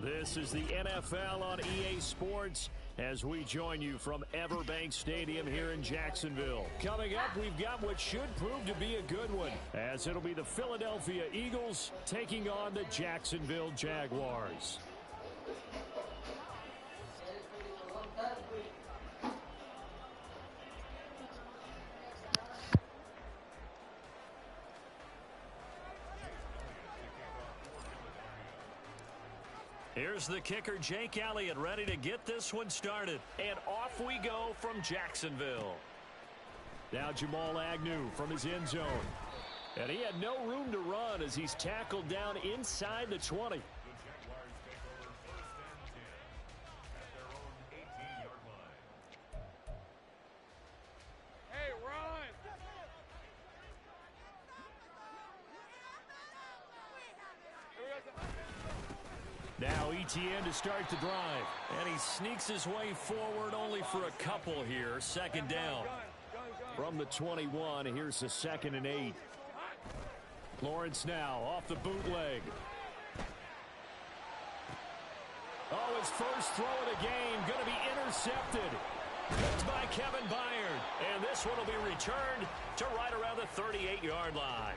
This is the NFL on EA Sports as we join you from Everbank Stadium here in Jacksonville. Coming up, we've got what should prove to be a good one, as it'll be the Philadelphia Eagles taking on the Jacksonville Jaguars. Here's the kicker, Jake Elliott, ready to get this one started. And off we go from Jacksonville. Now Jamal Agnew from his end zone. And he had no room to run as he's tackled down inside the 20. Now ETN to start the drive. And he sneaks his way forward only for a couple here. Second down. From the 21, here's the 2nd and 8. Lawrence now off the bootleg. Oh, his first throw of the game going to be intercepted. Picked by Kevin Byard. And this one will be returned to right around the 38-yard line.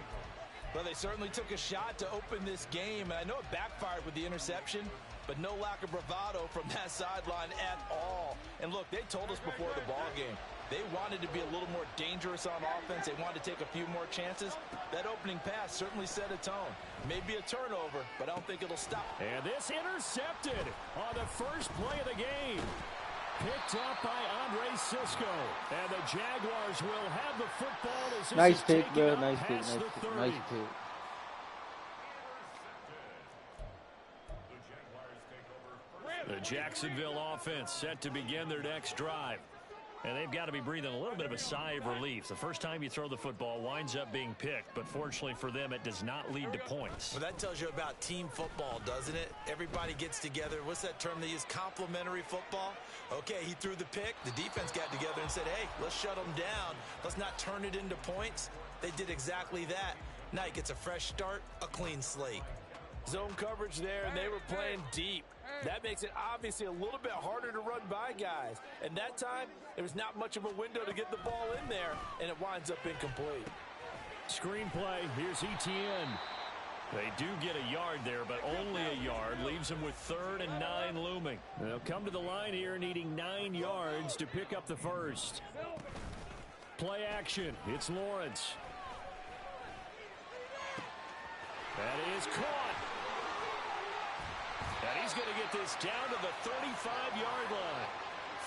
Well, they certainly took a shot to open this game, and I know it backfired with the interception, but no lack of bravado from that sideline at all. And look, they told us before the ball game, they wanted to be a little more dangerous on offense. They wanted to take a few more chances. That opening pass certainly set a tone. Maybe a turnover, but I don't think it'll stop. And this intercepted on the first play of the game. Picked up by Andre Cisco. And the Jaguars will have the football as nice pick, bro. Nice pick. Nice pick. The Jacksonville offense set to begin their next drive. And they've got to be breathing a little bit of a sigh of relief. The first time you throw the football winds up being picked, but fortunately for them, it does not lead to points. Well, that tells you about team football, doesn't it? Everybody gets together. What's that term they use? Complementary football? Okay, he threw the pick. The defense got together and said, hey, let's shut them down. Let's not turn it into points. They did exactly that. Now he gets a fresh start, a clean slate. Zone coverage there, and they were playing deep. That makes it obviously a little bit harder to run by guys. And that time, there was not much of a window to get the ball in there, and it winds up incomplete. Screenplay, here's ETN. They do get a yard there, but only a yard. Leaves them with 3rd and 9 looming. They'll come to the line here needing 9 yards to pick up the first. Play action. It's Lawrence. That is caught. And he's going to get this down to the 35-yard line.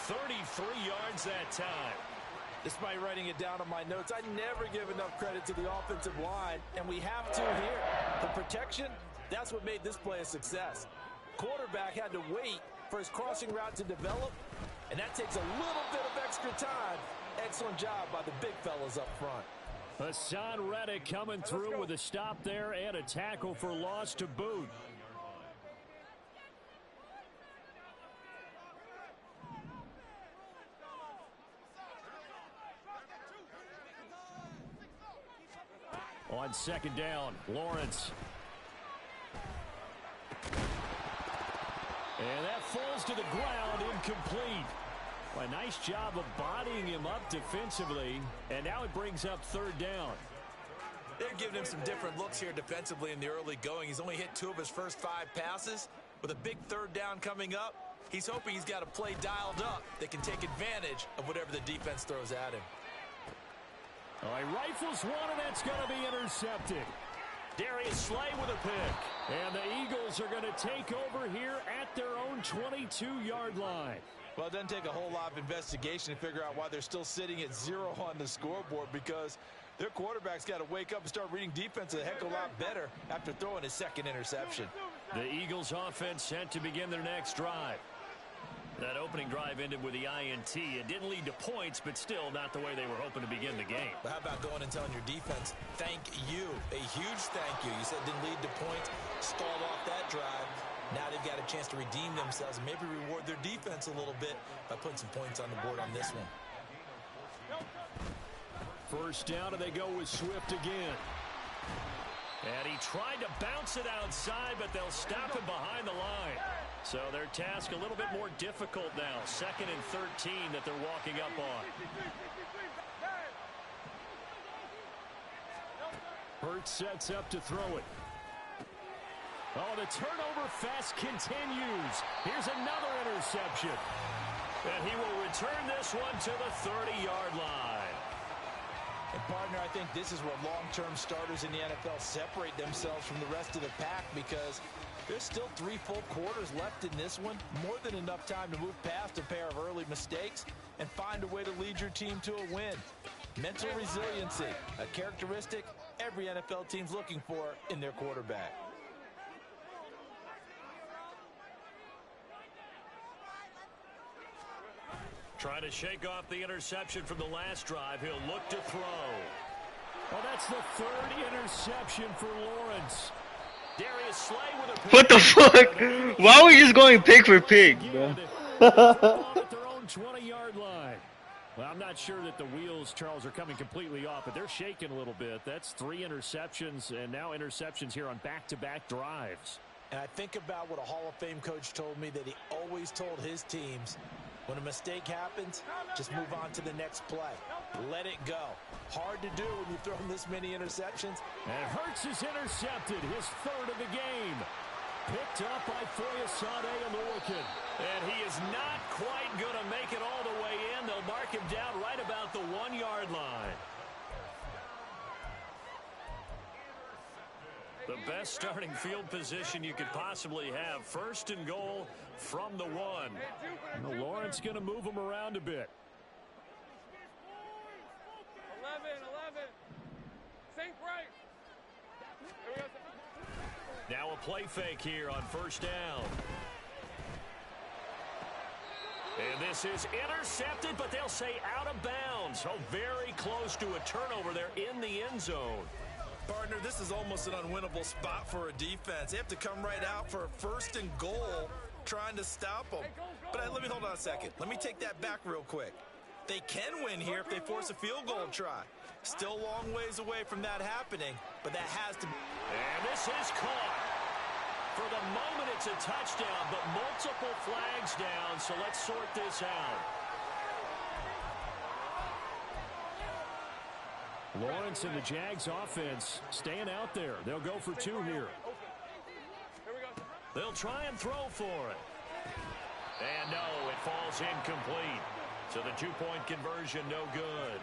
33 yards that time. Despite writing it down on my notes, I never give enough credit to the offensive line, and we have to here. The protection, that's what made this play a success. Quarterback had to wait for his crossing route to develop, and that takes a little bit of extra time. Excellent job by the big fellas up front. Hassan Reddick coming through with a stop there and a tackle for loss to boot. On 2nd down, Lawrence. And that falls to the ground, incomplete. Well, a nice job of bodying him up defensively, and now it brings up 3rd down. They're giving him some different looks here defensively in the early going. He's only hit 2 of his first 5 passes. With a big 3rd down coming up, he's hoping he's got a play dialed up that can take advantage of whatever the defense throws at him. All right, rifles one, and that's going to be intercepted. Darius Slay with a pick. And the Eagles are going to take over here at their own 22-yard line. Well, it doesn't take a whole lot of investigation to figure out why they're still sitting at 0 on the scoreboard, because their quarterback's got to wake up and start reading defense a heck of a lot better after throwing his 2nd interception. The Eagles offense set to begin their next drive. That opening drive ended with the INT. It didn't lead to points, but still not the way they were hoping to begin the game. But how about going and telling your defense, thank you, a huge thank you. You said it didn't lead to points, stalled off that drive. Now they've got a chance to redeem themselves and maybe reward their defense a little bit by putting some points on the board on this one. 1st down, and they go with Swift again. And he tried to bounce it outside, but they'll stop him behind the line. So their task a little bit more difficult now. 2nd and 13 that they're walking up on. Hurts sets up to throw it. Oh, the turnover fest continues. Here's another interception. And he will return this one to the 30-yard line. And partner, I think this is where long-term starters in the NFL separate themselves from the rest of the pack, because there's still 3 full quarters left in this one. More than enough time to move past a pair of early mistakes and find a way to lead your team to a win. Mental resiliency, a characteristic every NFL team's looking for in their quarterback. Trying to shake off the interception from the last drive. He'll look to throw. Well, that's the 3rd interception for Lawrence. Darius Slay with a pick. What the fuck? Why are we just going pick for pick, bro? At their own 20-yard line. Well, I'm not sure that the wheels, Charles, are coming completely off, but they're shaking a little bit. That's 3 interceptions, and now interceptions here on back-to-back drives. And I think about what a Hall of Fame coach told me, that he always told his teams, when a mistake happens, just move on to the next play. Let it go. Hard to do when you throw this many interceptions. And Hurts is intercepted, his 3rd of the game. Picked up by Foyesade Oluokun. And he is not quite going to make it all the way in. They'll mark him down right about the 1-yard line. The best starting field position you could possibly have. 1st and goal from the 1. Well, Lawrence going to move him around a bit. 11. Sink right. Now a play fake here on 1st down. And this is intercepted, but they'll say out of bounds. Oh, very close to a turnover there in the end zone. Partner, this is almost an unwinnable spot for a defense. They have to come right out for a 1st and goal, trying to stop them. But let me hold on a second. Let me take that back real quick. They can win here if they force a field goal try. Still a long ways away from that happening, but that has to be. And this is caught. For the moment, it's a touchdown, but multiple flags down, so let's sort this out. Lawrence and the Jags offense staying out there. They'll go for 2 here. They'll try and throw for it. And no, it falls incomplete. So the 2-point conversion, no good.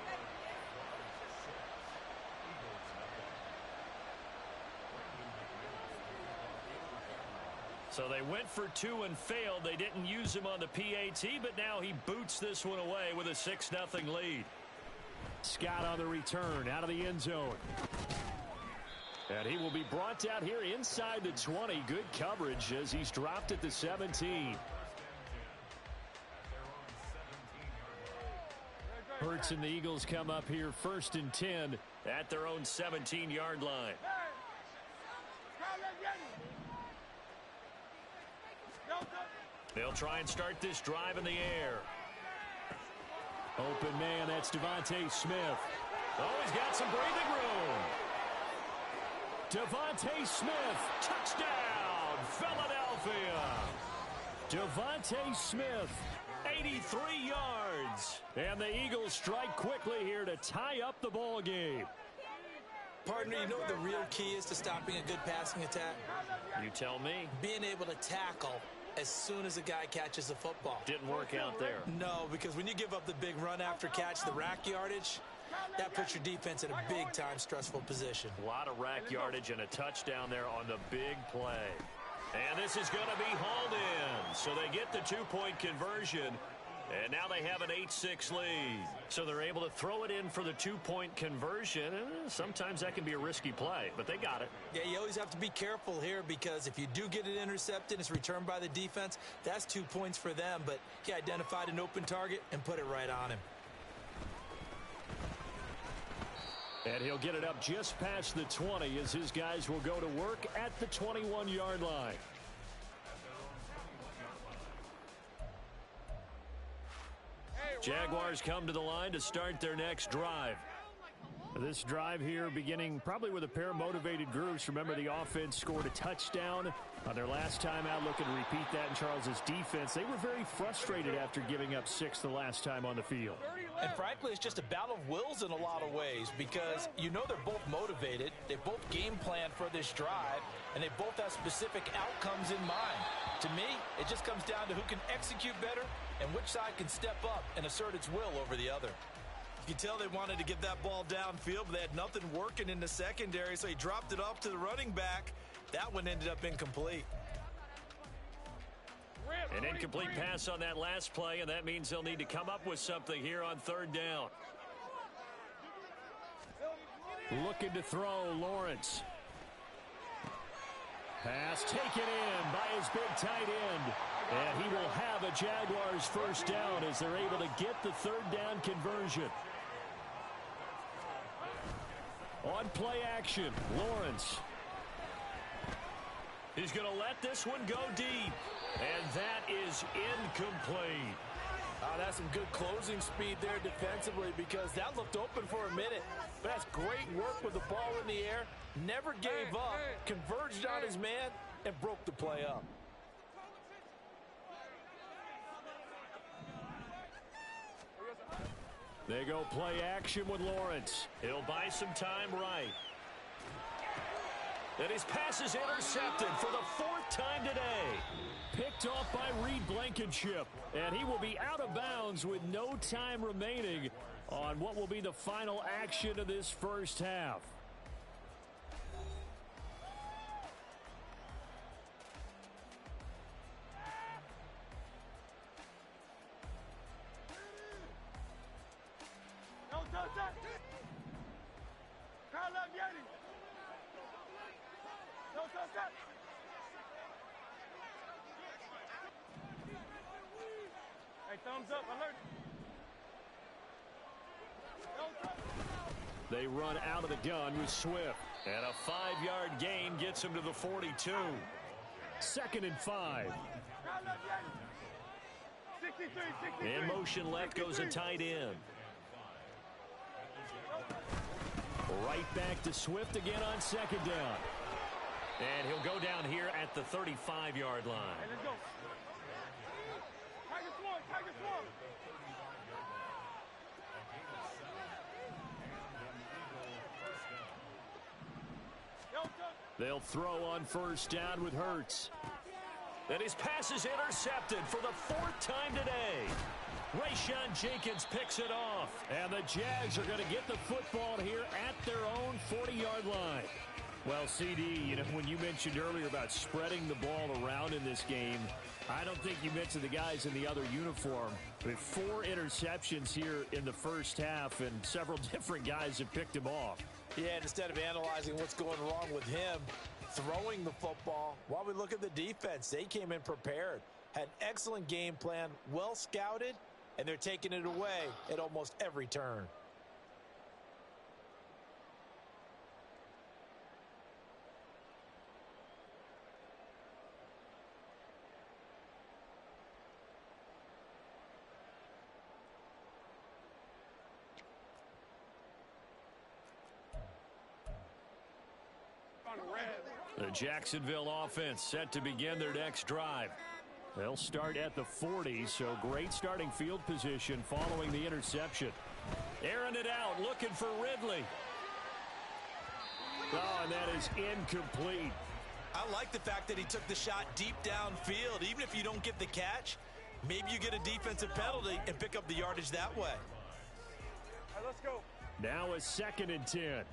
So they went for 2 and failed. They didn't use him on the PAT, but now he boots this one away with a 6-0 lead. Scott on the return out of the end zone. And he will be brought down here inside the 20. Good coverage as he's dropped at the 17. Hurts and the Eagles come up here 1st and 10 at their own 17-yard line. They'll try and start this drive in the air. Open man, that's Devontae Smith. Oh, he's got some breathing room. Devontae Smith, touchdown, Philadelphia. Devontae Smith, 83 yards. And the Eagles strike quickly here to tie up the ball game. Partner, you know what the real key is to stopping a good passing attack? You tell me. Being able to tackle as soon as a guy catches the football. Didn't work out there. No, because when you give up the big run after catch, the rack yardage, that puts your defense in a big-time stressful position. A lot of rack yardage and a touchdown there on the big play. And this is going to be hauled in. So they get the 2-point conversion. And now they have an 8-6 lead. So they're able to throw it in for the 2-point conversion. Sometimes that can be a risky play, but they got it. Yeah, you always have to be careful here, because if you do get it intercepted, it's returned by the defense. That's 2 points for them, but he identified an open target and put it right on him. And he'll get it up just past the 20 as his guys will go to work at the 21-yard line. Jaguars come to the line to start their next drive. This drive here beginning probably with a pair of motivated groups. Remember, the offense scored a touchdown on their last time out. Looking to repeat that in Charles's defense. They were very frustrated after giving up 6 the last time on the field. And frankly, it's just a battle of wills in a lot of ways because you know they're both motivated. They both game plan for this drive, and they both have specific outcomes in mind. To me, it just comes down to who can execute better and which side can step up and assert its will over the other. You can tell they wanted to get that ball downfield, but they had nothing working in the secondary, so he dropped it off to the running back. That one ended up incomplete. An incomplete pass on that last play, and that means they'll need to come up with something here on 3rd down. Looking to throw, Lawrence. Pass taken in by his big tight end. And he will have a Jaguars 1st down as they're able to get the 3rd down conversion. On play action, Lawrence. He's going to let this one go deep. And that is incomplete. That's some good closing speed there defensively because that looked open for a minute. But that's great work with the ball in the air. Never gave up, converged on his man, and broke the play up. They go play action with Lawrence. He'll buy some time right. And his pass is intercepted for the 4th time today. Picked off by Reed Blankenship. And he will be out of bounds with no time remaining on what will be the final action of this 1st half. Hey, thumbs up, alert. They run out of the gun with Swift. And a 5-yard gain gets him to the 42. 2nd and 5. 63. In motion left goes a tight end. Right back to Swift again on 2nd down. And he'll go down here at the 35-yard line. Hey, let's go. Tiger Swarm. They'll throw on 1st down with Hurts. And his pass is intercepted for the 4th time today. Rayshawn Jenkins picks it off. And the Jags are going to get the football here at their own 40-yard line. Well, CD, you know, when you mentioned earlier about spreading the ball around in this game, I don't think you mentioned the guys in the other uniform. With 4 interceptions here in the 1st half, and several different guys have picked him off. Yeah, and instead of analyzing what's going wrong with him, throwing the football, while we look at the defense, they came in prepared, had an excellent game plan, well scouted, and they're taking it away at almost every turn. The Jacksonville offense set to begin their next drive. They'll start at the 40, so great starting field position following the interception. Airing it out, looking for Ridley. Oh, and that is incomplete. I like the fact that he took the shot deep downfield. Even if you don't get the catch, maybe you get a defensive penalty and pick up the yardage that way. All right, let's go. Now a 2nd and 10.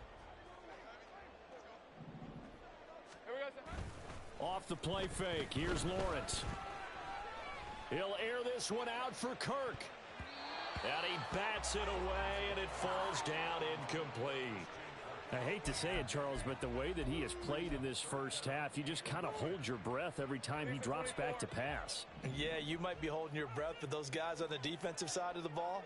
Off the play fake. Here's Lawrence. He'll air this one out for Kirk. And he bats it away, and it falls down incomplete. I hate to say it, Charles, but the way that he has played in this 1st half, you just kind of hold your breath every time he drops back to pass. Yeah, you might be holding your breath, but those guys on the defensive side of the ball,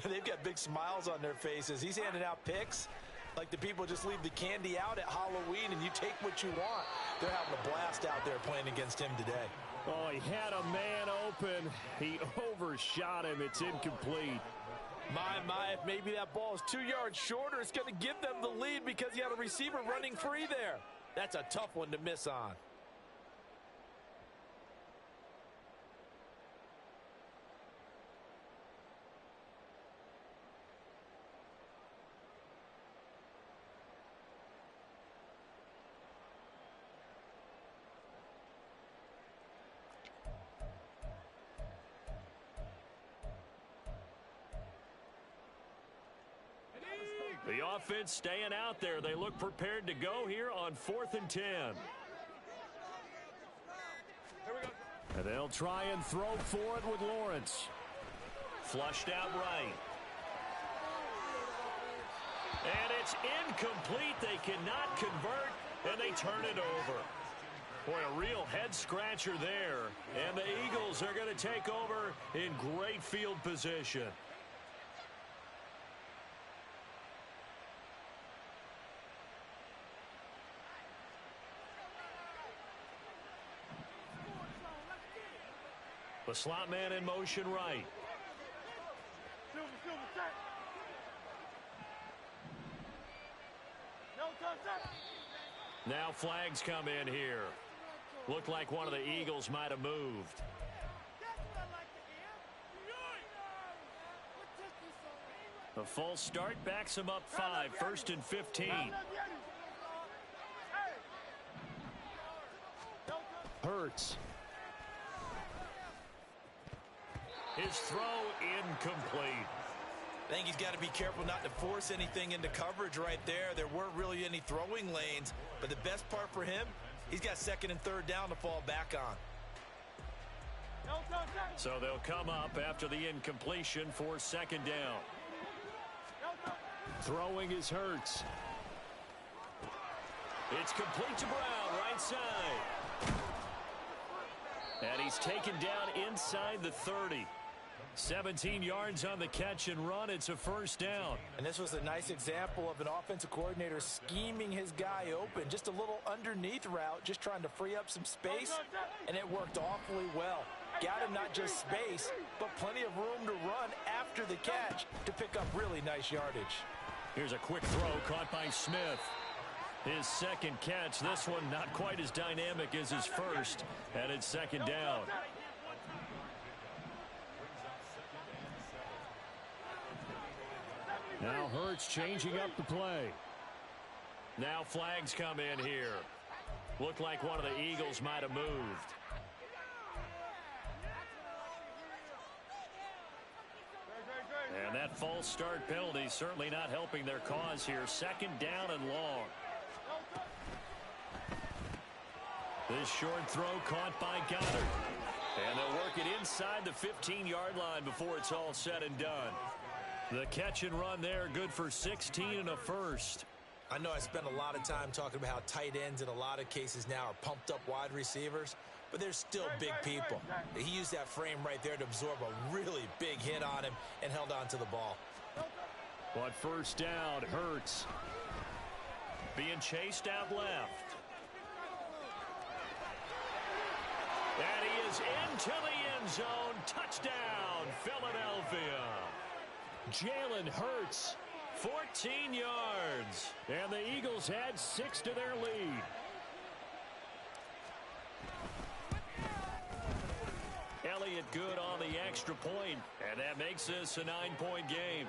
they've got big smiles on their faces. He's handing out picks like the people just leave the candy out at Halloween and you take what you want. They're having a blast out there playing against him today. Oh, he had a man open. He overshot him. It's incomplete. My, if maybe that ball is 2 yards shorter, it's going to give them the lead because you have a receiver running free there. That's a tough one to miss on. The offense staying out there. They look prepared to go here on 4th and 10. Here we go. And they'll try and throw for it with Lawrence. Flushed out right. And it's incomplete. They cannot convert, and they turn it over. Boy, a real head-scratcher there. And the Eagles are going to take over in great field position. The slot man in motion right. Silver, check. No touch. Now flags come in here. Looked like one of the Eagles might have moved. The false start backs him up 5, 1st and 15. Hurts. His throw incomplete. I think he's got to be careful not to force anything into coverage right there. There weren't really any throwing lanes, but the best part for him, he's got 2nd and 3rd down to fall back on. So they'll come up after the incompletion for 2nd down. Throwing is Hurts. It's complete to Brown, right side. And he's taken down inside the 30. 17 yards on the catch and run. It's a 1st down. And this was a nice example of an offensive coordinator scheming his guy open. Just a little underneath route, just trying to free up some space, and it worked awfully well. Got him not just space, but plenty of room to run after the catch to pick up really nice yardage. Here's a quick throw caught by Smith. His 2nd catch. This one not quite as dynamic as his 1st, and it's 2nd down. Now Hurts changing up the play. Now flags come in here. Looked like one of the Eagles might have moved. And that false start penalty certainly not helping their cause here. 2nd down and long. This short throw caught by Goddard. And they'll work it inside the 15-yard line before it's all said and done. The catch and run there, good for 16 and a 1st. I know I spent a lot of time talking about how tight ends in a lot of cases now are pumped up wide receivers, but they're still big people. He used that frame right there to absorb a really big hit on him and held on to the ball. But 1st down, Hurts. Being chased out left. And he is into the end zone. Touchdown, Philadelphia. Jalen Hurts, 14 yards. And the Eagles had 6 to their lead. Elliott good on the extra point, and that makes this a 9-point game.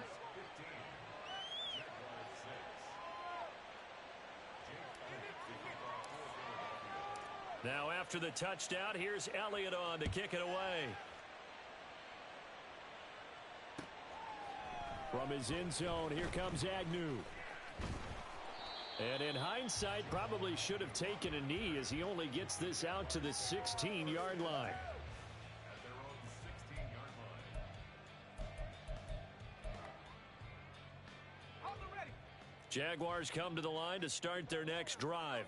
Now after the touchdown, here's Elliott on to kick it away. From his end zone, here comes Agnew. And in hindsight, probably should have taken a knee as he only gets this out to the 16-yard line. Jaguars come to the line to start their next drive.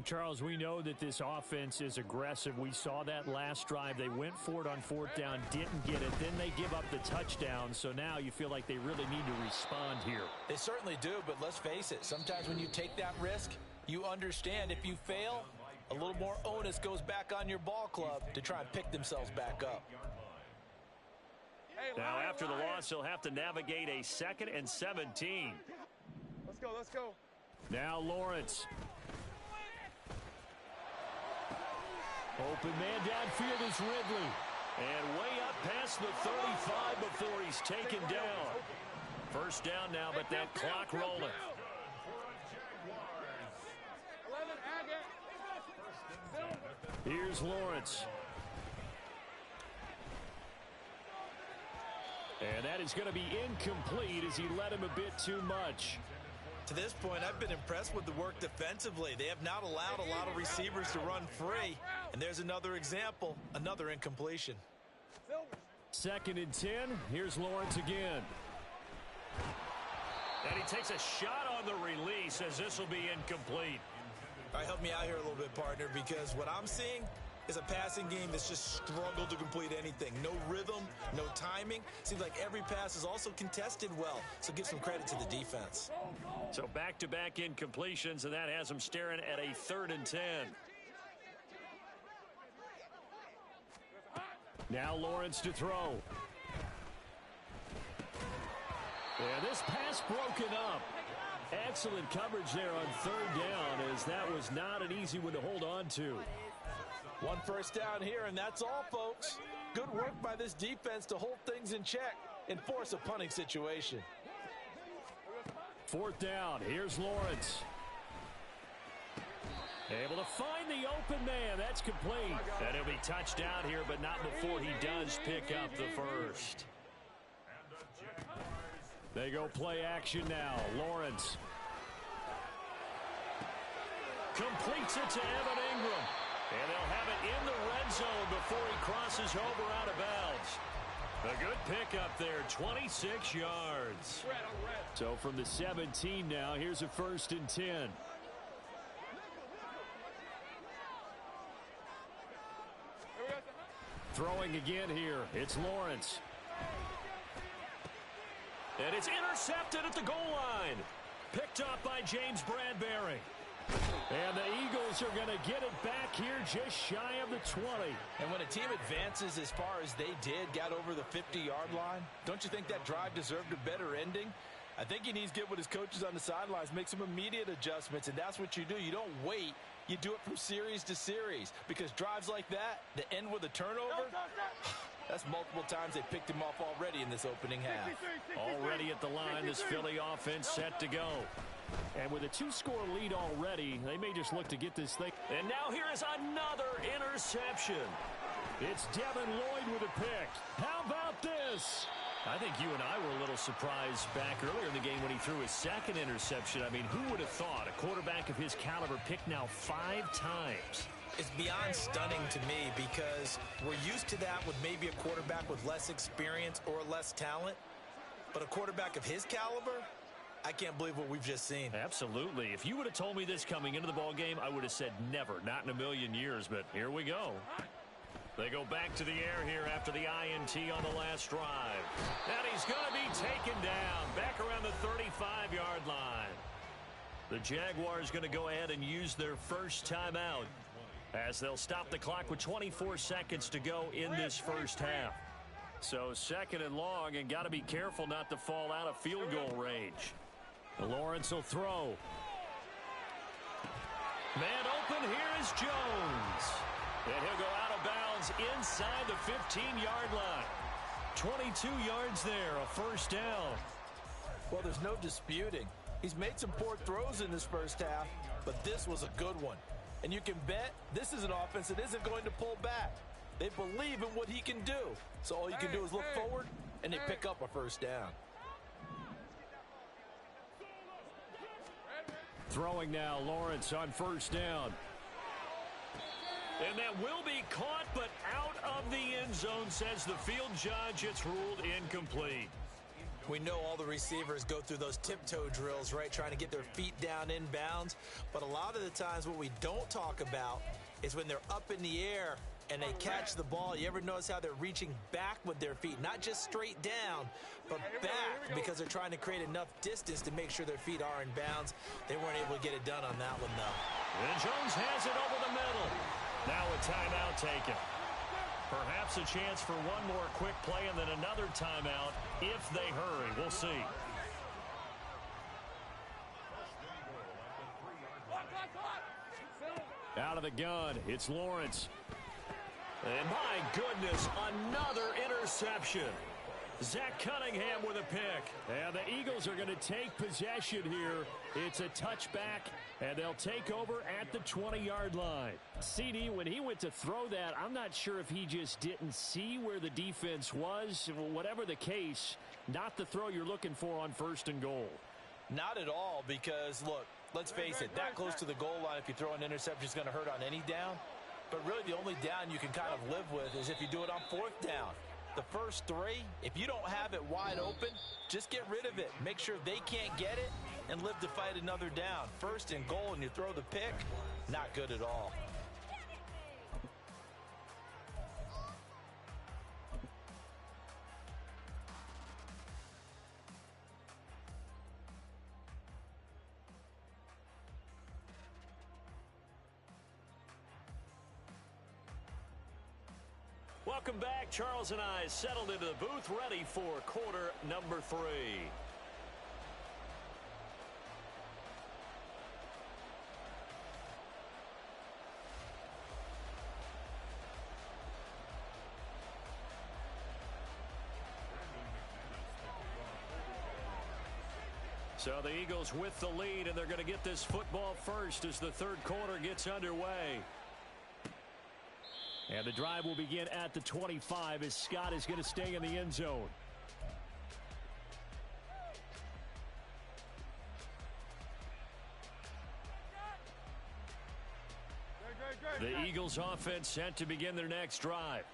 Charles, we know that this offense is aggressive. We saw that last drive. They went for it on 4th down, didn't get it. Then they give up the touchdown. So now you feel like they really need to respond here. They certainly do, but let's face it. Sometimes when you take that risk, you understand if you fail, a little more onus goes back on your ball club to try and pick themselves back up. Now, after the loss, he'll have to navigate a 2nd and 17. Let's go, let's go. Now Lawrence. Open man downfield is Ridley. And way up past the 35 before he's taken down. First down now, but that clock rolling. 11, Here's Lawrence. And that is going to be incomplete as he led him a bit too much. To this point, I've been impressed with the work defensively. They have not allowed a lot of receivers to run free. And there's another example, another incompletion. 2nd and 10. Here's Lawrence again. And he takes a shot on the release as this will be incomplete. All right, help me out here a little bit, partner, because what I'm seeing is a passing game that's just struggled to complete anything. No rhythm, no timing. Seems like every pass is also contested well, so give some credit to the defense. So back-to-back incompletions, and that has him staring at a 3rd and 10. Now Lawrence to throw. And this pass broken up. Excellent coverage there on 3rd down, as that was not an easy one to hold on to. One first down here, and that's all, folks. Good work by this defense to hold things in check and force a punting situation. 4th down. Here's Lawrence. Able to find the open man. That's complete. And he'll be touched down here, but not before he does pick up the first. They go play action now. Lawrence. Completes it to Evan Ingram. And they'll have it in the red zone before he crosses over out of bounds. A good pickup there, 26 yards. So from the 17 now, here's a 1st and 10. Throwing again here. It's Lawrence. And it's intercepted at the goal line. Picked up by James Bradbury. And the Eagles are going to get it back here just shy of the 20. And when a team advances as far as they did, got over the 50-yard line, don't you think that drive deserved a better ending? I think he needs to get with his coaches on the sidelines, make some immediate adjustments, and that's what you do. You don't wait. You do it from series to series, because drives like that end with a turnover, that's multiple times they picked him off already in this opening half. Already at the line, this Philly offense set to go. And with a 2-score lead already, they may just look to get this thing. And now here is another interception. It's Devin Lloyd with a pick. How about this? I think you and I were a little surprised back earlier in the game when he threw his 2nd interception. I mean, who would have thought a quarterback of his caliber picked now 5 times? It's beyond stunning to me, because we're used to that with maybe a quarterback with less experience or less talent. But a quarterback of his caliber, I can't believe what we've just seen. Absolutely. If you would have told me this coming into the ball game, I would have said never, not in a million years. But here we go. They go back to the air here after the INT on the last drive. And he's going to be taken down back around the 35-yard line. The Jaguars going to go ahead and use their first timeout, as they'll stop the clock with 24 seconds to go in this first half. So 2nd and long, and got to be careful not to fall out of field goal range. Lawrence will throw. Man open, here is Jones. And he'll go out of bounds inside the 15-yard line. 22 yards there, a first down. Well, there's no disputing. He's made some poor throws in this first half, but this was a good one. And you can bet this is an offense that isn't going to pull back. They believe in what he can do. So all you can do is look forward, and they pick up a first down. Throwing now, Lawrence on 1st down. And that will be caught, but out of the end zone, says the field judge. It's ruled incomplete. We know all the receivers go through those tiptoe drills, right, trying to get their feet down inbounds. But a lot of the times what we don't talk about is when they're up in the air and they catch the ball. You ever notice how they're reaching back with their feet? Not just straight down, but back, because they're trying to create enough distance to make sure their feet are in bounds. They weren't able to get it done on that one, though. And Jones has it over the middle. Now a timeout taken. Perhaps a chance for one more quick play and then another timeout if they hurry. We'll see. Out of the gun, it's Lawrence. And my goodness, another interception. Zach Cunningham with a pick. And the Eagles are going to take possession here. It's a touchback, and they'll take over at the 20-yard line. CD, when he went to throw that, I'm not sure if he just didn't see where the defense was. Whatever the case, not the throw you're looking for on 1st and goal. Not at all, because, look, let's face it, that close to the goal line, if you throw an interception, is going to hurt on any down. But really the only down you can kind of live with is if you do it on 4th down. The first 3, if you don't have it wide open, just get rid of it. Make sure they can't get it and live to fight another down. 1st and goal and you throw the pick, not good at all. Welcome back. Charles and I settled into the booth, ready for quarter number 3. So the Eagles with the lead, and they're going to get this football first as the 3rd quarter gets underway. And the drive will begin at the 25 as Scott is going to stay in the end zone. The Eagles offense set to begin their next drive.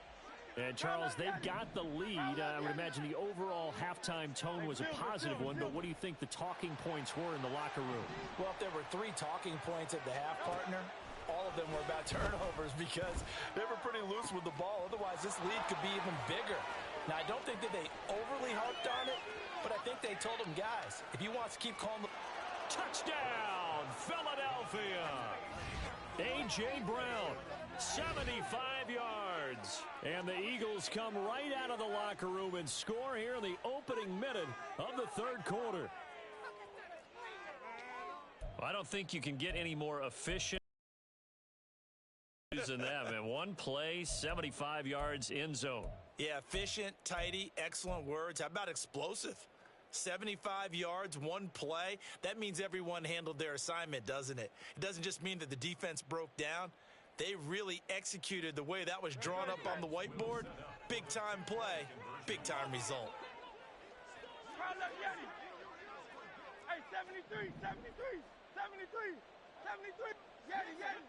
And, Charles, they've got the lead. I would imagine the overall halftime tone was a positive one, but what do you think the talking points were in the locker room? Well, if there were 3 talking points at the half, partner, all of them were about turnovers because they were pretty loose with the ball. Otherwise, this lead could be even bigger. Now, I don't think that they overly harped on it, but I think they told them, guys, if you want to keep calling the touchdown, Philadelphia. A.J. Brown, 75 yards. And the Eagles come right out of the locker room and score here in the opening minute of the 3rd quarter. I don't think you can get any more efficient than that, man. One play, 75 yards, end zone. Yeah, efficient, tidy, excellent words. How about explosive? 75 yards, one play. That means everyone handled their assignment, doesn't it? It doesn't just mean that the defense broke down. They really executed the way that was drawn up on the whiteboard. Big-time play, big-time result. Hey, 73, 73, 73, 73. Yeti, Yeti.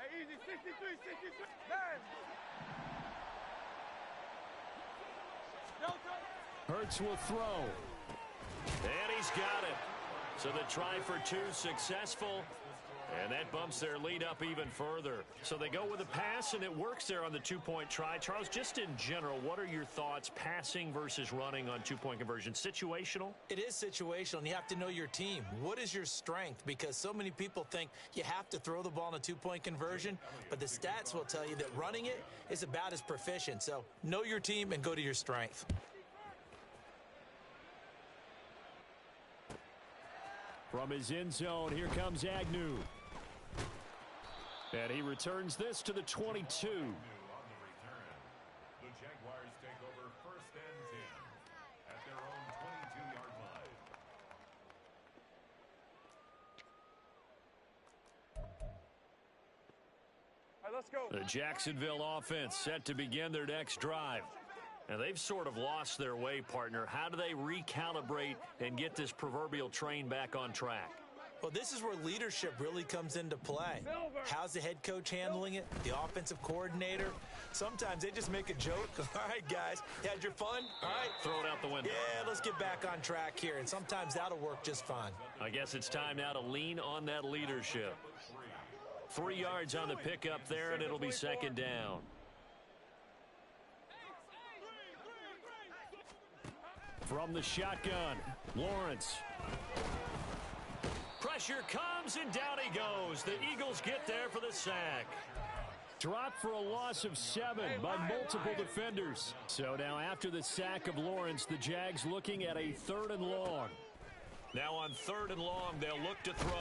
Hey, easy, 63, 63. Man. Hurts will throw. And he's got it. So the try for 2 successful. And that bumps their lead up even further. So they go with a pass, and it works there on the 2-point try. Charles, just in general, what are your thoughts passing versus running on 2-point conversion? Situational? It is situational, and you have to know your team. What is your strength? Because so many people think you have to throw the ball in a 2-point conversion, but the stats will tell you that running it is about as proficient. So know your team and go to your strength. From his end zone, here comes Agnew. And he returns this to the 22. The Jaguars take over 1st and 10 at their own 22-yard line. All right, let's go. The Jacksonville offense set to begin their next drive. And they've sort of lost their way, partner. How do they recalibrate and get this proverbial train back on track? Well, this is where leadership really comes into play. How's the head coach handling it? The offensive coordinator? Sometimes they just make a joke. All right, guys, you had your fun? All right. Throw it out the window. Yeah, let's get back on track here. And sometimes that'll work just fine. I guess it's time now to lean on that leadership. 3 yards on the pickup there, and it'll be 2nd down. From the shotgun, Lawrence. Pressure comes, and down he goes. The Eagles get there for the sack. dropped for a loss of 7 by multiple defenders. So now after the sack of Lawrence, the Jags looking at a 3rd and long. Now on 3rd and long, they'll look to throw.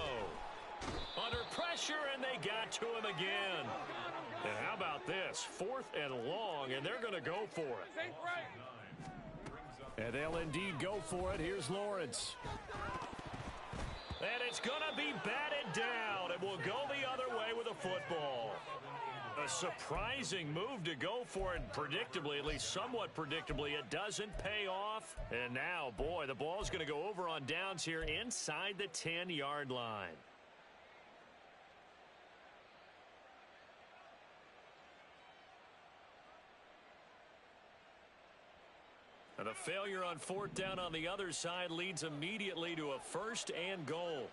Under pressure, and they got to him again. And how about this? 4th and long, and they're going to go for it. And they'll indeed go for it. Here's Lawrence. And it's going to be batted down. It will go the other way with a football. A surprising move to go for it. Predictably, at least somewhat predictably, it doesn't pay off. And now, boy, the ball's going to go over on downs here inside the 10-yard line. And a failure on 4th down on the other side leads immediately to a 1st and goal.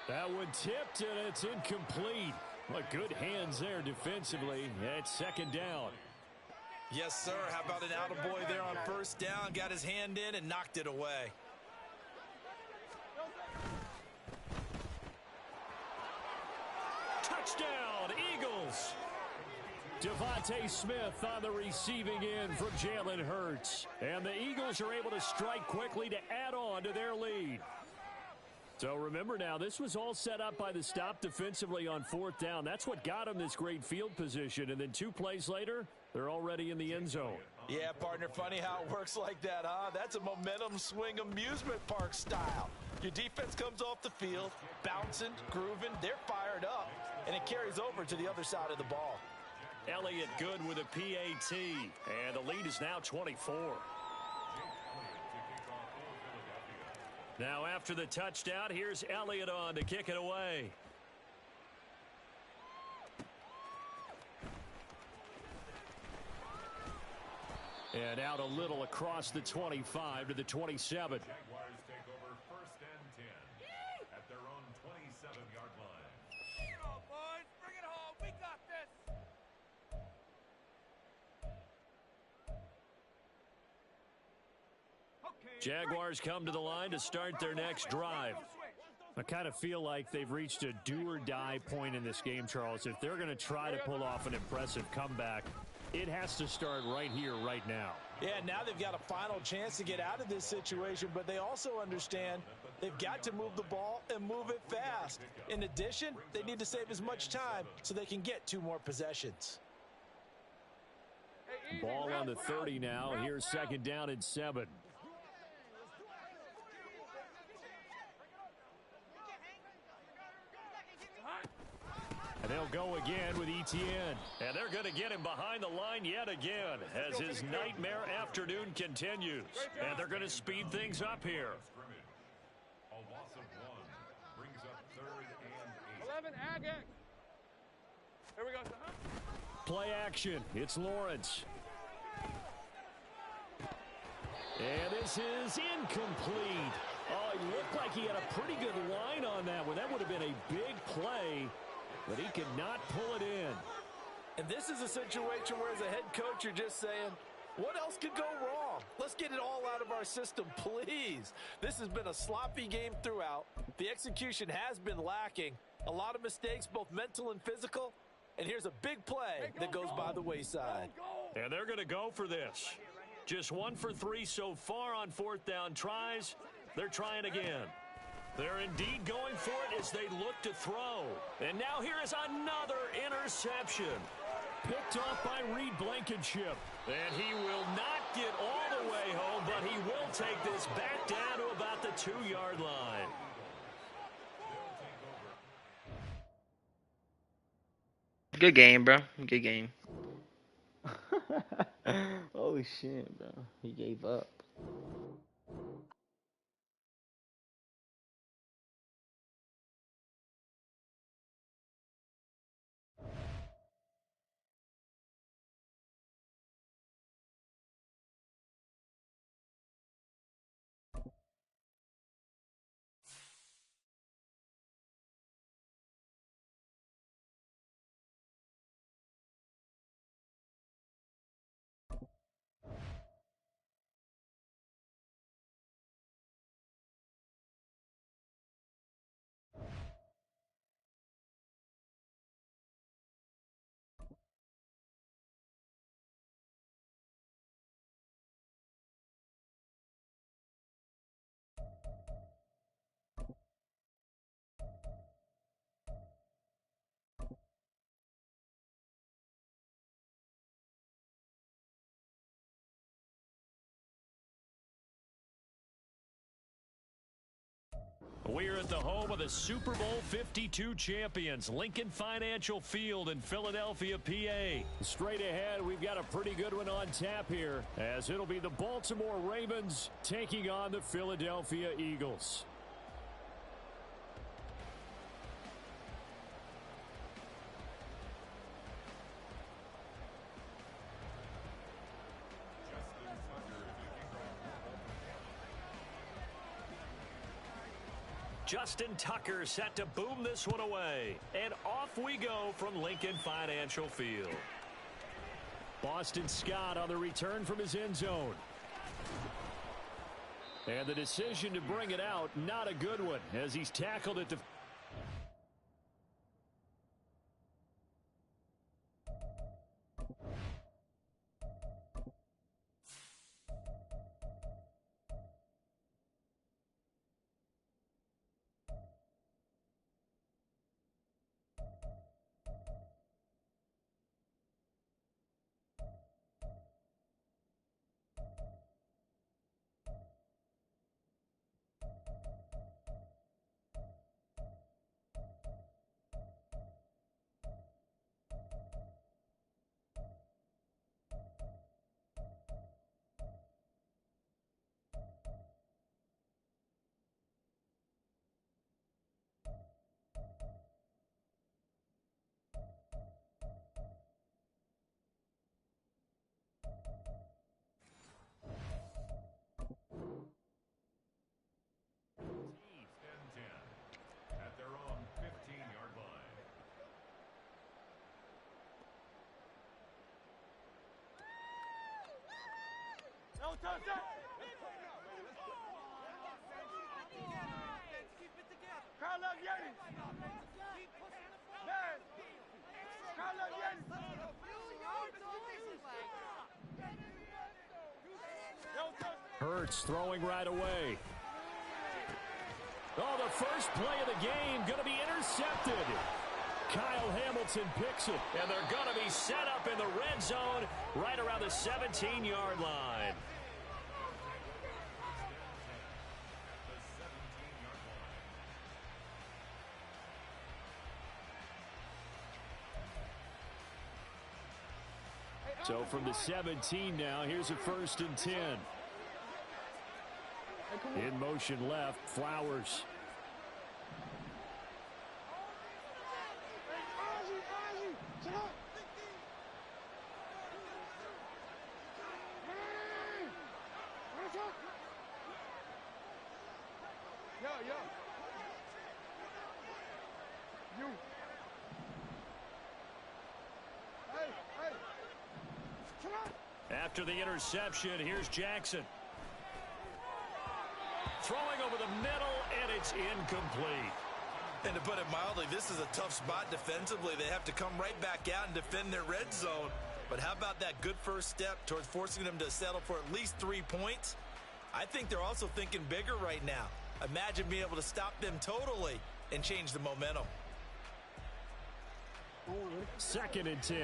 That one tipped, and it's incomplete. Well, good hands there defensively. It's 2nd down. Yes, sir. How about an attaboy there on 1st down? Got his hand in and knocked it away. Touchdown, Eagles. Devontae Smith on the receiving end from Jalen Hurts. And the Eagles are able to strike quickly to add on to their lead. So remember now, this was all set up by the stop defensively on 4th down. That's what got them this great field position. And then 2 plays later, they're already in the end zone. Yeah, partner, funny how it works like that, huh? That's a momentum swing amusement park style. Your defense comes off the field, bouncing, grooving, they're fired up, and it carries over to the other side of the ball. Elliott good with a PAT, and the lead is now 24. Now after the touchdown, here's Elliott on to kick it away. And out a little across the 25 to the 27. Jaguars take over 1st and 10 at their own 27-yard line. Come on, boys. Bring it home. We got this. Jaguars come to the line to start their next drive. I kind of feel like they've reached a do-or-die point in this game, Charles. If they're going to try to pull off an impressive comeback, it has to start right here, right now. Yeah, now they've got a final chance to get out of this situation, but they also understand they've got to move the ball and move it fast. In addition, they need to save as much time so they can get 2 more possessions. Ball on the 30 now. Here's 2nd down and 7. And they'll go again with Etienne. And they're going to get him behind the line yet again as his nightmare afternoon continues. And they're going to speed things up here. A loss of 1 brings up 3rd and 8. 11, Agate. Here we go, son. Play action. It's Lawrence. And this is incomplete. Oh, he looked like he had a pretty good line on that one. That would have been a big play, but he could not pull it in. And this is a situation where as a head coach, you're just saying, what else could go wrong? Let's get it all out of our system, please. This has been a sloppy game throughout. The execution has been lacking. A lot of mistakes, both mental and physical. And here's a big play that goes by the wayside. And they're going to go for this. Just 1 for 3 so far on 4th down tries. They're trying again. They're indeed going for it as they look to throw. And now here is another interception. Picked off by Reed Blankenship. And he will not get all the way home, but he will take this back down to about the 2-yard line. Good game, bro. Good game. Oh shit, bro. He gave up. We're at the home of the Super Bowl 52 champions, Lincoln Financial Field in Philadelphia, PA. Straight ahead, we've got a pretty good one on tap here, as it'll be the Baltimore Ravens taking on the Philadelphia Eagles. Justin Tucker set to boom this one away. And off we go from Lincoln Financial Field. Boston Scott on the return from his end zone. And the decision to bring it out, not a good one, as he's tackled at the... At their own 15-yard line. No, touch that! Keep it together. Carl up, Yanni. Man. Carl up, Yanni. Hurts throwing right away. Oh, the first play of the game going to be intercepted. Kyle Hamilton picks it. And they're going to be set up in the red zone right around the 17-yard line. So from the 17 now, here's a 1st and 10. In motion left, Flowers. After the interception, here's Jackson. Throwing over the middle, and it's incomplete. And to put it mildly, this is a tough spot defensively. They have to come right back out and defend their red zone. But how about that good first step towards forcing them to settle for at least 3 points? I think they're also thinking bigger right now. Imagine being able to stop them totally and change the momentum. 2nd and 10.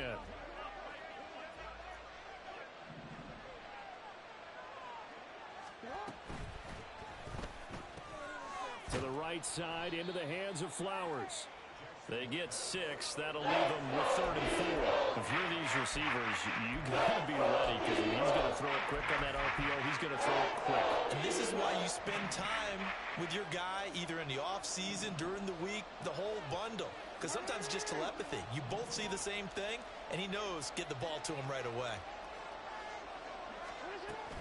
To the right side, into the hands of Flowers. They get 6. That'll leave them with 3rd and 4. If you're these receivers, you got to be ready, because if he's going to throw it quick on that RPO, he's going to throw it quick. And this is why you spend time with your guy either in the offseason, during the week, the whole bundle. Because sometimes it's just telepathy. You both see the same thing, and he knows get the ball to him right away.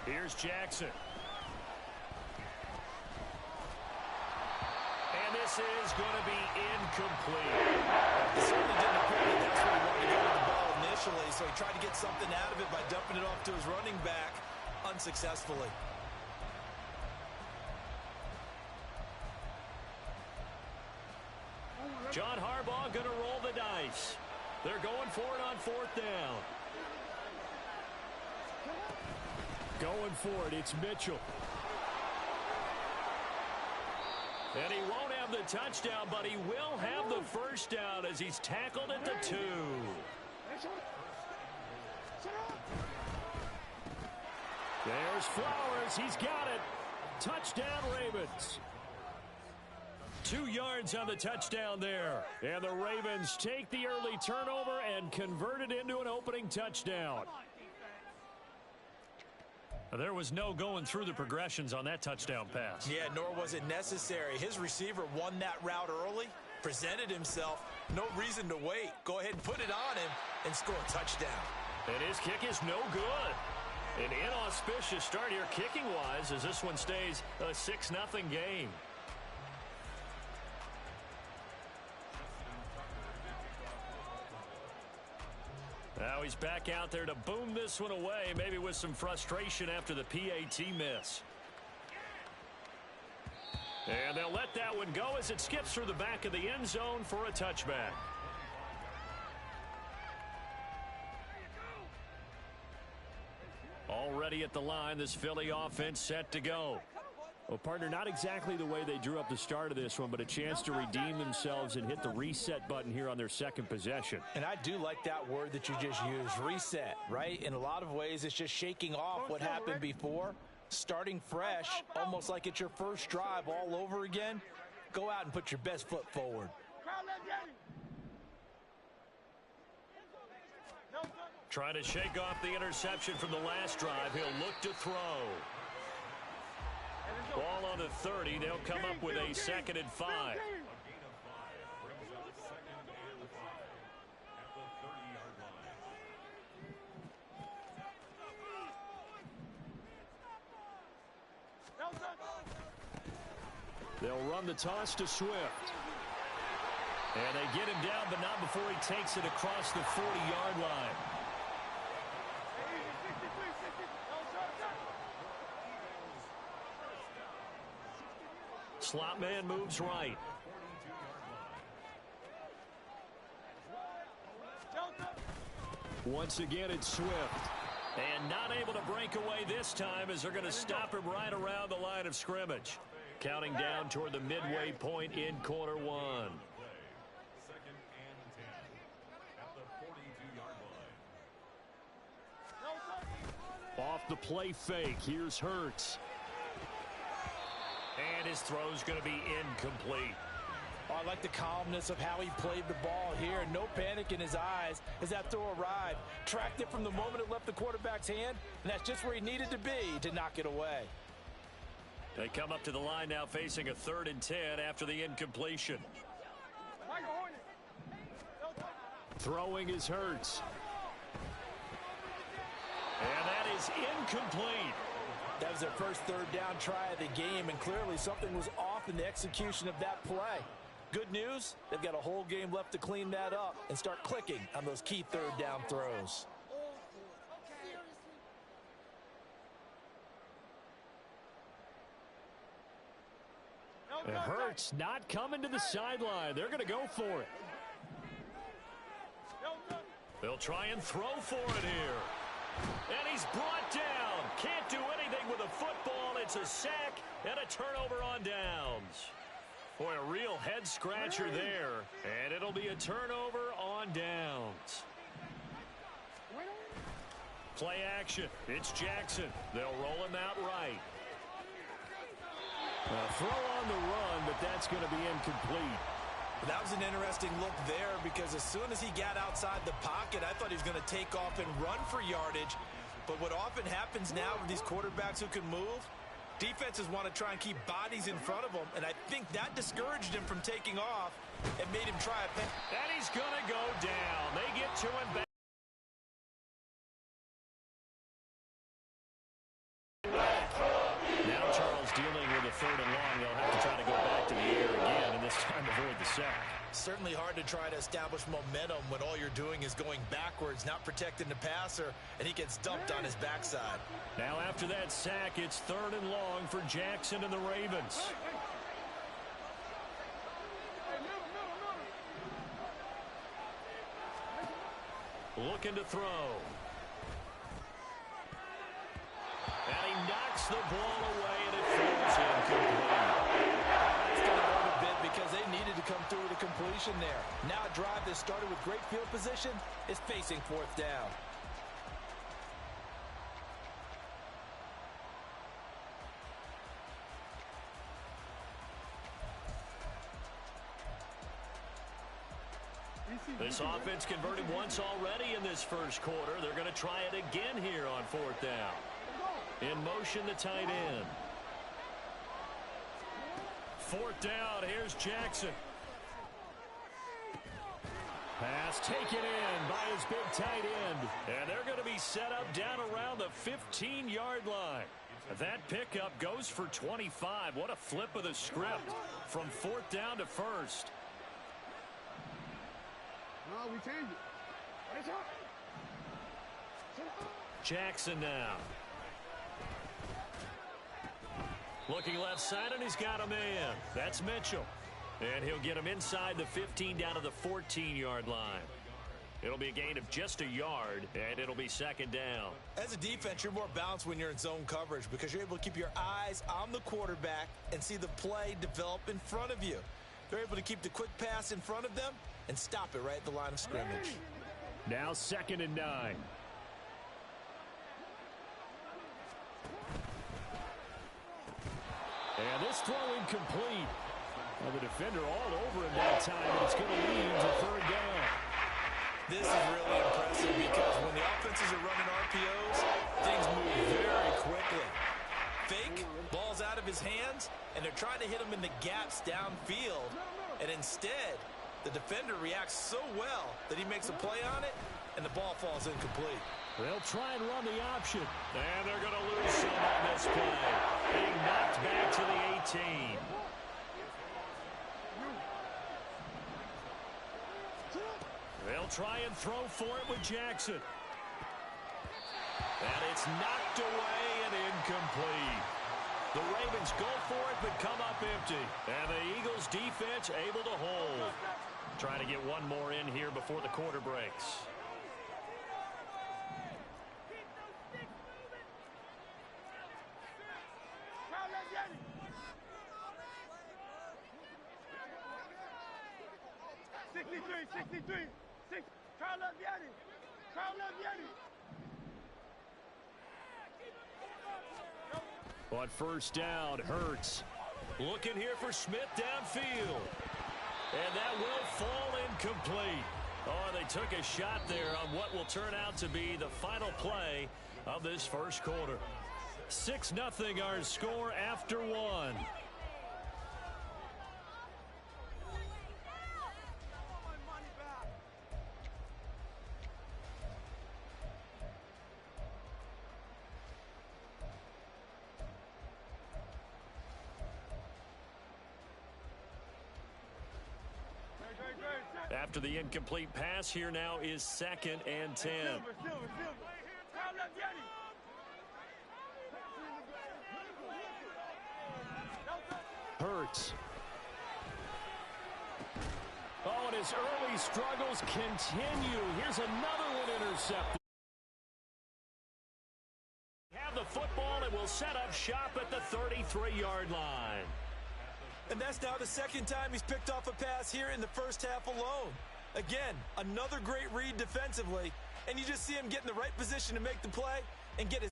Here's Jackson. And this is going to be incomplete. It certainly didn't appear that that's where he wanted to go with the ball initially, so he tried to get something out of it by dumping it off to his running back unsuccessfully. John Harbaugh going to roll the dice. They're going for it on 4th down. Going for it, it's Mitchell. And he won't have the touchdown, but he will have the first down as he's tackled at the 2. There's Flowers. He's got it. Touchdown, Ravens. 2 yards on the touchdown there. And the Ravens take the early turnover and convert it into an opening touchdown. There was no going through the progressions on that touchdown pass. Yeah, nor was it necessary. His receiver won that route early, presented himself. No reason to wait. Go ahead and put it on him and score a touchdown. And his kick is no good. An inauspicious start here kicking-wise as this one stays a 6-0 game. Now he's back out there to boom this one away, maybe with some frustration after the PAT miss. And they'll let that one go as it skips through the back of the end zone for a touchback. Already at the line, this Philly offense set to go. Well, partner, not exactly the way they drew up the start of this one, but a chance to redeem themselves and hit the reset button here on their second possession. And I do like that word that you just used, reset, right? In a lot of ways, it's just shaking off what happened before, starting fresh, almost like it's your first drive all over again. Go out and put your best foot forward. Trying to shake off the interception from the last drive. He'll look to throw. Ball on the 30. They'll come up with a 2nd and 5. They'll run the toss to Swift. And they get him down, but not before he takes it across the 40-yard line. Slot man moves right. Once again, it's Swift. And not able to break away this time as they're going to stop him right around the line of scrimmage. Counting down toward the midway point in quarter one. 2nd and 10 at the 42-yard line. Off the play fake, here's Hurts. And his throw's going to be incomplete. Oh, I like the calmness of how he played the ball here. No panic in his eyes as that throw arrived. Tracked it from the moment it left the quarterback's hand, and that's just where he needed to be to knock it away. They come up to the line now facing a 3rd and 10 after the incompletion. Throwing is Hurts. And that is incomplete. That was their first 3rd down try of the game, and clearly something was off in the execution of that play. Good news, they've got a whole game left to clean that up and start clicking on those key 3rd down throws. And Hurts not coming to the sideline. They're going to go for it. They'll try and throw for it here. And he's brought down. Can't do anything with a football. It's a sack and a turnover on downs. Boy, a real head-scratcher there. And it'll be a turnover on downs. Play action. It's Jackson. They'll roll him out right. Throw on the run, but that's going to be incomplete. That was an interesting look there because as soon as he got outside the pocket, I thought he was going to take off and run for yardage. But what often happens now with these quarterbacks who can move, defenses want to try and keep bodies in front of them, and I think that discouraged him from taking off and made him try a pass. And he's going to go down. They get to him back. Now Charles dealing with a 3rd and long. They'll have to try to go back to the air again, and this time avoid the sack. Certainly hard to try to establish momentum when all you're doing is going backwards, not protecting the passer, and he gets dumped on his backside. Now after that sack, it's 3rd and long for Jackson and the Ravens. Looking to throw. And he knocks the ball away, and it falls incomplete. It's going to hurt a bit because they needed to come through with a completion there. Now a drive that started with great field position is facing 4th down. This offense converted once already in this first quarter. They're going to try it again here on fourth down. In motion, the tight end. Fourth down, here's Jackson. Pass taken in by his big tight end. And they're going to be set up down around the 15-yard line. That pickup goes for 25. What a flip of the script from fourth down to first. No, we change it. Jackson now. Looking left side, and he's got a man. That's Mitchell. And he'll get him inside the 15 down to the 14-yard line. It'll be a gain of just a yard, and it'll be second down. As a defense, you're more balanced when you're in zone coverage because you're able to keep your eyes on the quarterback and see the play develop in front of you. They're able to keep the quick pass in front of them and stop it right at the line of scrimmage. Now 2nd and 9. And this throw incomplete. Well, the defender all over him that time, and it's going to lead to third down. This is really impressive because when the offenses are running RPOs, things move very quickly. Fake, ball's out of his hands, and they're trying to hit him in the gaps downfield. And instead, the defender reacts so well that he makes a play on it, and the ball falls incomplete. They'll try and run the option. And they're going to lose some on this play. Being knocked back to the 18. They'll try and throw for it with Jackson. And it's knocked away and incomplete. The Ravens go for it but come up empty. And the Eagles defense able to hold. Trying to get one more in here before the quarter breaks. On first down, Hurts. Looking here for Smith downfield. And that will fall incomplete. Oh, they took a shot there on what will turn out to be the final play of this first quarter. 6-0 our score after one. After the incomplete pass, here now is 2nd and 10. Hurts. Oh, and his early struggles continue. Here's another one intercepted. Have the football and will set up shop at the 33-yard line. And that's now the second time he's picked off a pass here in the first half alone. Again, another great read defensively, and you just see him get in the right position to make the play and get his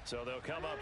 So they'll come up